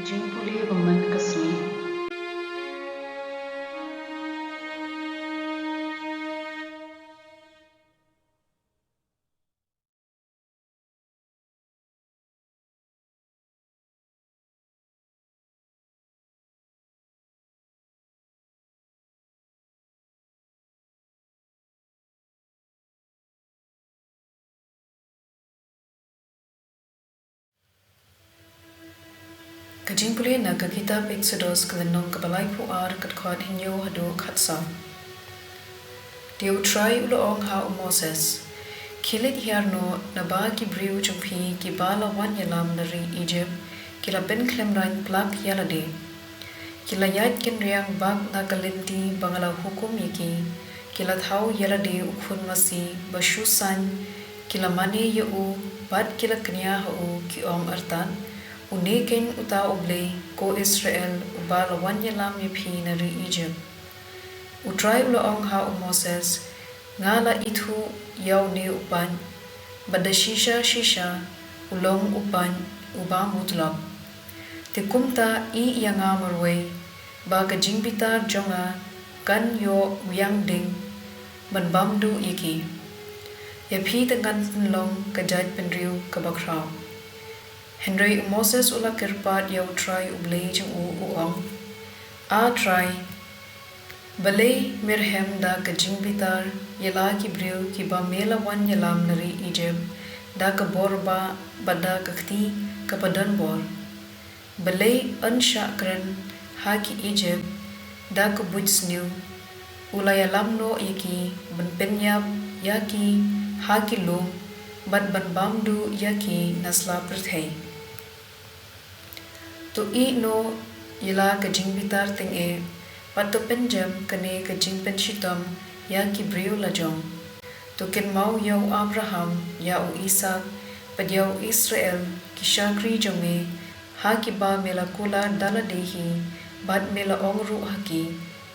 jingpule woman kasmi Kajingpule na kitab Exodus kelenong kebalai puar kat hinyo hado katsa. Dia utrai uloong ha Moses. Kilit hiarno na ba ki briu jumpi ki bala wan yalam dari Egypt kila ben klemran plak yalade. Kila yat kin riang bag na galinti bangala hukum yaki kila thau yalade ukun masi basyusan kila mane yau bad kila kenya hau ki om artan Unekin uta Blei ko Israel ubala wanyalam yapi nari Egypt. Utrai uloong ha Moses ngala itu yaw ni upan badashisha shisha ulong upan uba mutlab. Tikumta I yanga marway baga jingbitar jonga kan yo wiyang ding banbamdu iki. Yapi dengan long kajat penriu kabakraw. Henry Moses ula kirpat yaw try Blei jeng uong. A try. Blei mirhem da kajingbitar yala ki briu ki ba mela wan yalam nari Egypt da ka borba bada kakti kapadan bor. Blei anshakran ha ki Egypt da ka budsniu ula yalam no yaki ban penyap yaki ha ki lum ban bamdu yaki nasla perthai. Tu I no yala kajingbitar ting patu penjam kane kajing penshitam ya ki briu lajong. Tu ken mau yaw Abraham yaw Isaac pad yaw Israel ki shakri jonge ha ki ba mela kula dala dehi bad mela ongru haki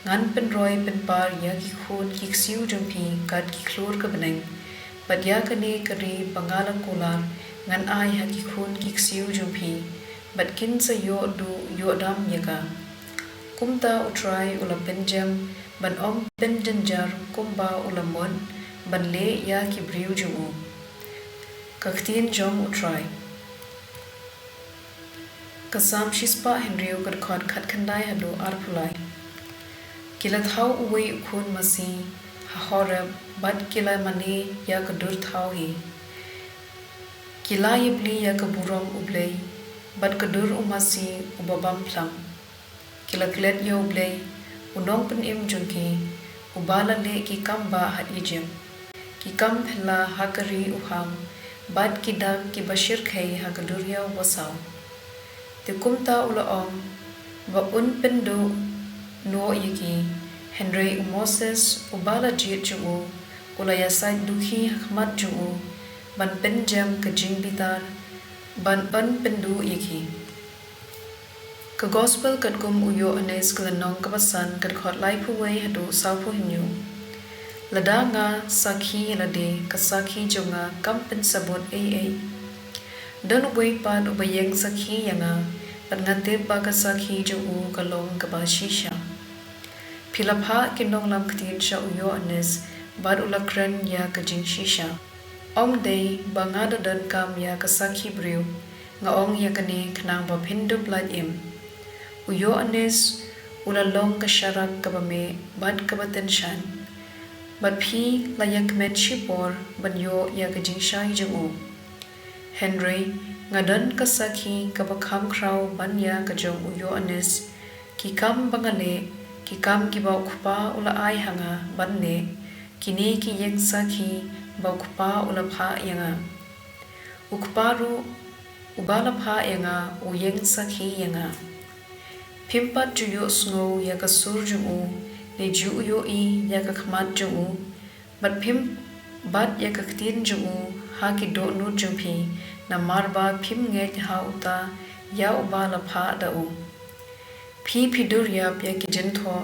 ngan penroy penpar ya ki khun ki ksiu jompi kat ki klur ka beneng pad ya kane kari pangalang kular ngan ay ha ki khun ki ksiu jompi but kin sa yo du yo dam yaka. Kumta utrai ula benjam ban om benjanjar kumba ula mon ban le ya ki briu jumu. Ktien jom utrai. Kasam shispa henriu kat khandai hado arpulai. Kila thau uwe ukun masi ha horab bat kila mane ya kadur thau hi. Kila yibli ya kaburom Blei bat kadur umasi ubabam plang. Kila kilet yo Blei unong pen im junki ubala le ki kamba hat Egypt. Ki kam phela hakari uham bat ki dag ki bashir khai ha kadur ya wasaw. Te kumta uloong ba un pendo no yaki Henry Moses ubala jit ju'u ulaya sait dukhi hakmat ju'u ban penjam kajingbitar ban pendu yaki. Ka gospel kat kum uyo anes kelenong kapasan kat khot lai puway hado saupo hinyo. Lada nga sakhi lade ka sakhi jonga kampen sabot ay. Dan uway pan ubayeng sakhi yanga at ngatib ba ka sakhi ju'u kalong kabashisha. Pilapha kinong lam ktien siya uyo anes bad ulakran ya kajing shisha. Om day bangada dan kam ya kasakhi briu nga ong ya kani kanang babhindu blood im. Uyo anes ulalong kasyarak kabame bad kabatensyan. Bad pi layak men shipor banyo ya kajing shay jumu. Henry nga dan kasakhi kabakham kraw banya kajong uyo anes kikam bangale kikam kibaw kupa ula ay hanga banne kini ki yeng sakhi baukpa ulapha yanga. Ukparu ubalapha yanga uyeng sakhi yanga. Pimpat juyo sngo yaga sur jumu ne juyo I yaga khmat jumu bat pim bat yaga ktien jumu ha ki do nur jumpi na marba pim nge ha uta ya ubalapha dau. Pi pidur yap ya ki jintho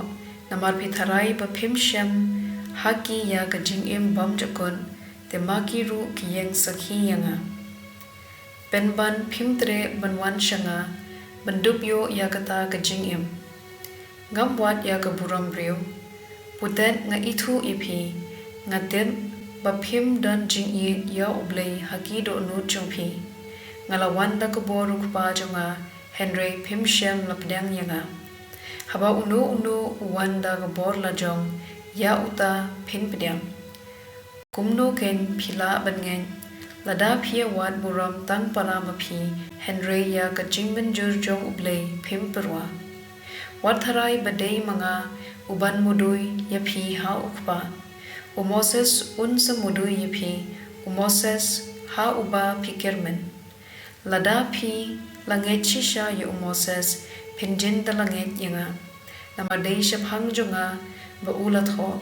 na marpi tharai ba pim shem haki ya ka jing im bam jakon te maki ru ki yeng sakhi yanga. Penban pimtre banwan shanga bendup yo ya kata ke jingim. Ngam wat ya ke buram brio. Putet nga itu ipi ngatem bapim dan jingi ya Blei haki do nu jungpi. Ngalawan da ke boru kupa jonga Henry pim shem lapdang yanga. Haba unu wanda ke bor la jong ya uta pin pedang. Kumno ken pila bangen lada pia wat buram tang pala mapi Henry ya ke jingmen jur jong Blei pim perwa. Wat tharai badai manga uban mudui ya pi ha ukpa. Moses semudui ya pi Moses ha uba pikirmen. Lada pi langit shisha ya Moses pinjin da langit yanga. Namadai shaphang jonga ba ulat ho.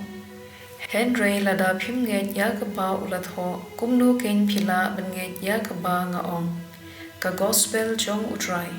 Henry lada pim nget ya ke ba ulat ho. Kumno ken pila ben nget ya ke ba nga ong. Ka gospel jong utrai.